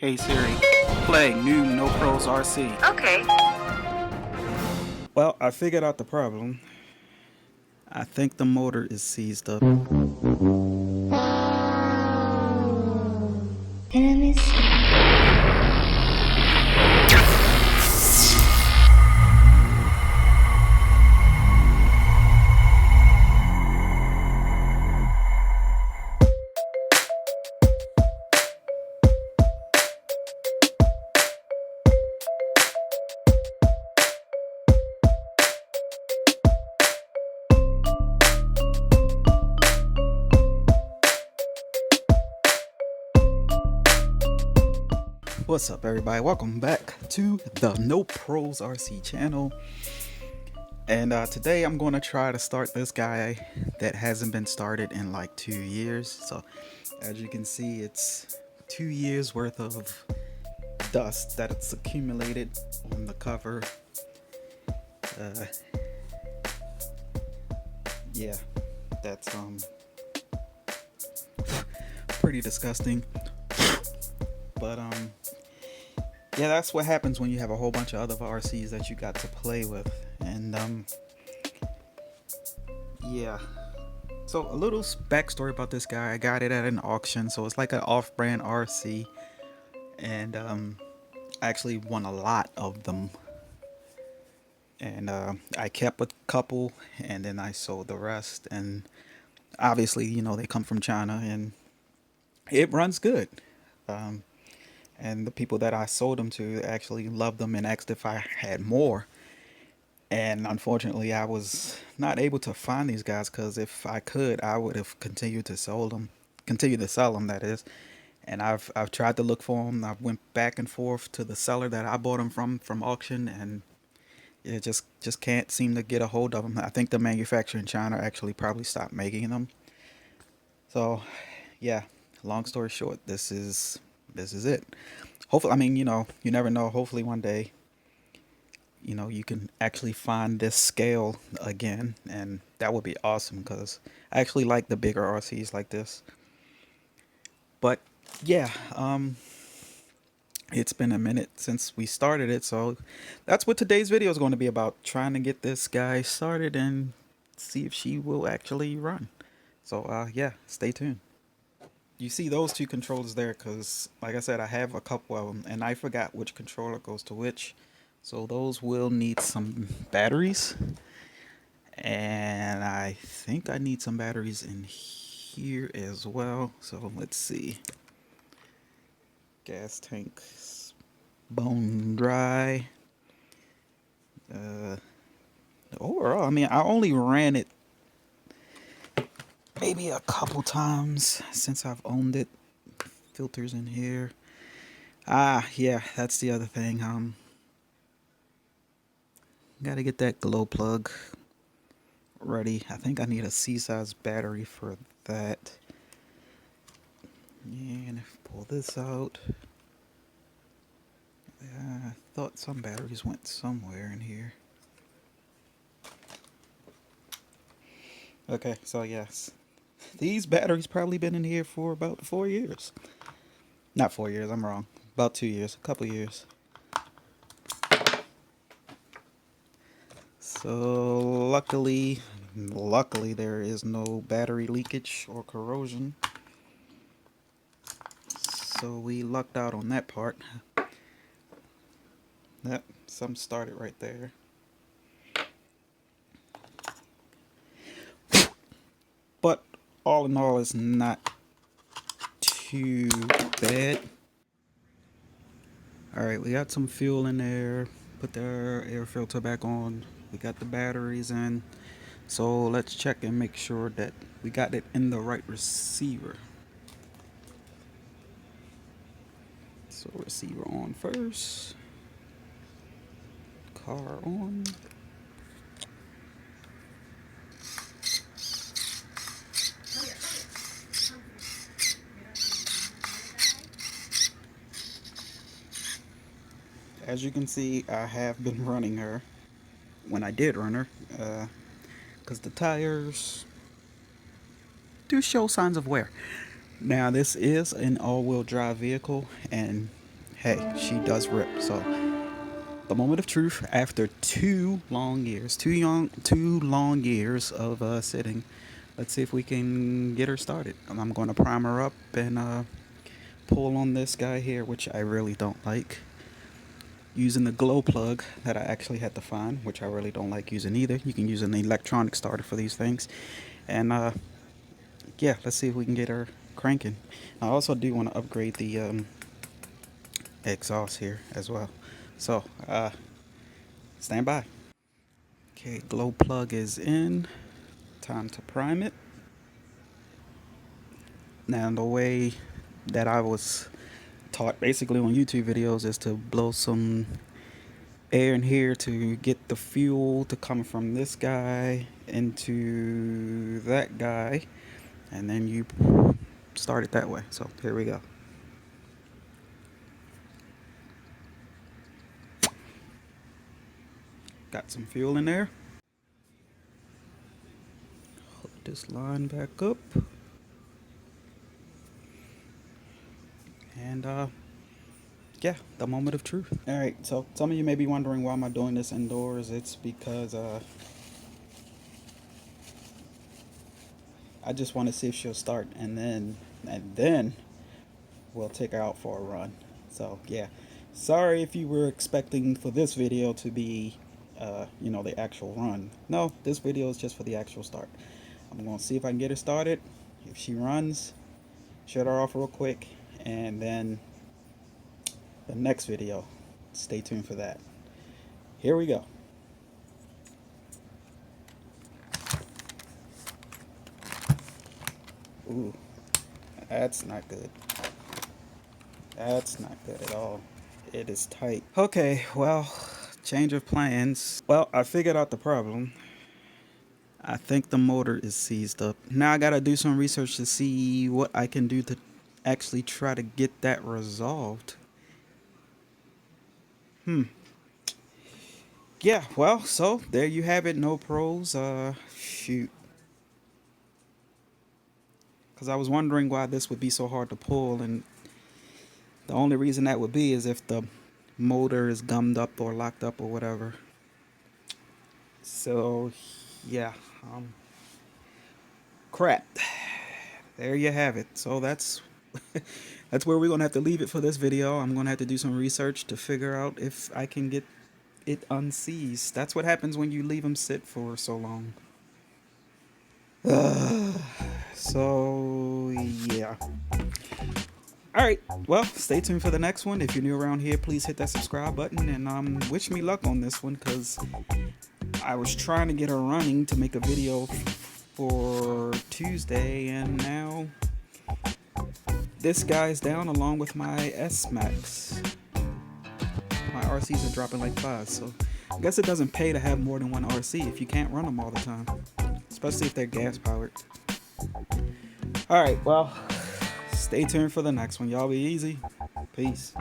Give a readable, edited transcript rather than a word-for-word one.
Hey Siri, play new No Pros RC. Okay. Well, I figured out the problem. I think the motor is seized up. Enemies. What's up, everybody? Welcome back to the No Pros RC channel. And today I'm going to try to start this guy that hasn't been started in like 2 years. So as you can see, it's 2 years worth of dust that it's accumulated on the cover. Yeah, that's pretty disgusting. But yeah, that's what happens when you have a whole bunch of other RCs that you got to play with. And yeah, so a little backstory about this guy. I got it at an auction, so it's like an off-brand RC, and I actually won a lot of them. And I kept a couple, and then I sold the rest. And obviously, you know, they come from China, and it runs good. And the people that I sold them to actually loved them and asked if I had more. And unfortunately, I was not able to find these guys, because if I could, I would have continued to sell them, that is. And I've tried to look for them. I went back and forth to the seller that I bought them from auction, and it just can't seem to get a hold of them. I think the manufacturer in China actually probably stopped making them. So, yeah, long story short, this is it. Hopefully, I mean, you know, you never know. Hopefully one day, you know, you can actually find this scale again, and that would be awesome, because I actually like the bigger RCs like this. But yeah, it's been a minute since we started it, so that's what today's video is going to be about, trying to get this guy started and see if she will actually run. So yeah, stay tuned. You see those two controllers there, because like I said, I have a couple of them and I forgot which controller goes to which. So those will need some batteries, and I think I need some batteries in here as well. So let's see. Gas tanks bone dry. Overall, I mean, I only ran it maybe a couple times since I've owned it. Filters in here. Yeah, that's the other thing. Gotta get that glow plug ready. I think I need a C-size battery for that. And if I pull this out, I thought some batteries went somewhere in here. Okay, so yes, these batteries probably been in here for about 4 years. Not 4 years, I'm wrong. About 2 years, a couple years. So luckily there is no battery leakage or corrosion. So we lucked out on that part. Yep, some started right there. But all in all, it's not too bad. Alright, we got some fuel in there. Put the air filter back on. We got the batteries in. So let's check and make sure that we got it in the right receiver. So receiver on first. Car on. As you can see, I have been running her when I did run her, because the tires do show signs of wear. Now this is an all-wheel drive vehicle, and hey, she does rip. So the moment of truth after 2 long years, 2 long years of sitting. Let's see if we can get her started. I'm going to prime her up and pull on this guy here, which I really don't like. Using the glow plug that I actually had to find, which I really don't like using either. You can use an electronic starter for these things. And yeah, let's see if we can get her cranking. I also do want to upgrade the exhaust here as well. So stand by. Okay, glow plug is in. Time to prime it. Now the way that I was taught basically on YouTube videos is to blow some air in here to get the fuel to come from this guy into that guy, and then you start it that way. So here we go. Got some fuel in there. Hook this line back up. And yeah, the moment of truth. All right, so some of you may be wondering why am I doing this indoors. It's because I just want to see if she'll start, and then we'll take her out for a run. So yeah, sorry if you were expecting for this video to be you know, the actual run. No, this video is just for the actual start. I'm gonna see if I can get her started. If she runs, shut her off real quick, and then the next video, stay tuned for that. Here we go. Ooh, that's not good. That's not good at all. It is tight. Okay, well, change of plans. Well, I figured out the problem. I think the motor is seized up. Now I gotta do some research to see what I can do to actually try to get that resolved. Yeah, well, so there you have it. No pros. Shoot. Because I was wondering why this would be so hard to pull, and the only reason that would be is if the motor is gummed up or locked up or whatever. So yeah, crap. There you have it. So that's that's where we're gonna have to leave it for this video. I'm gonna have to do some research to figure out if I can get it unseized. That's what happens when you leave them sit for so long. So yeah. Alright, well, stay tuned for the next one. If you're new around here, please hit that subscribe button, and wish me luck on this one, because I was trying to get her running to make a video for Tuesday, and now this guy's down along with my S-Max. My RCs are dropping like flies, so I guess it doesn't pay to have more than one RC if you can't run them all the time, especially if they're gas powered. Alright, well, stay tuned for the next one. Y'all be easy. Peace.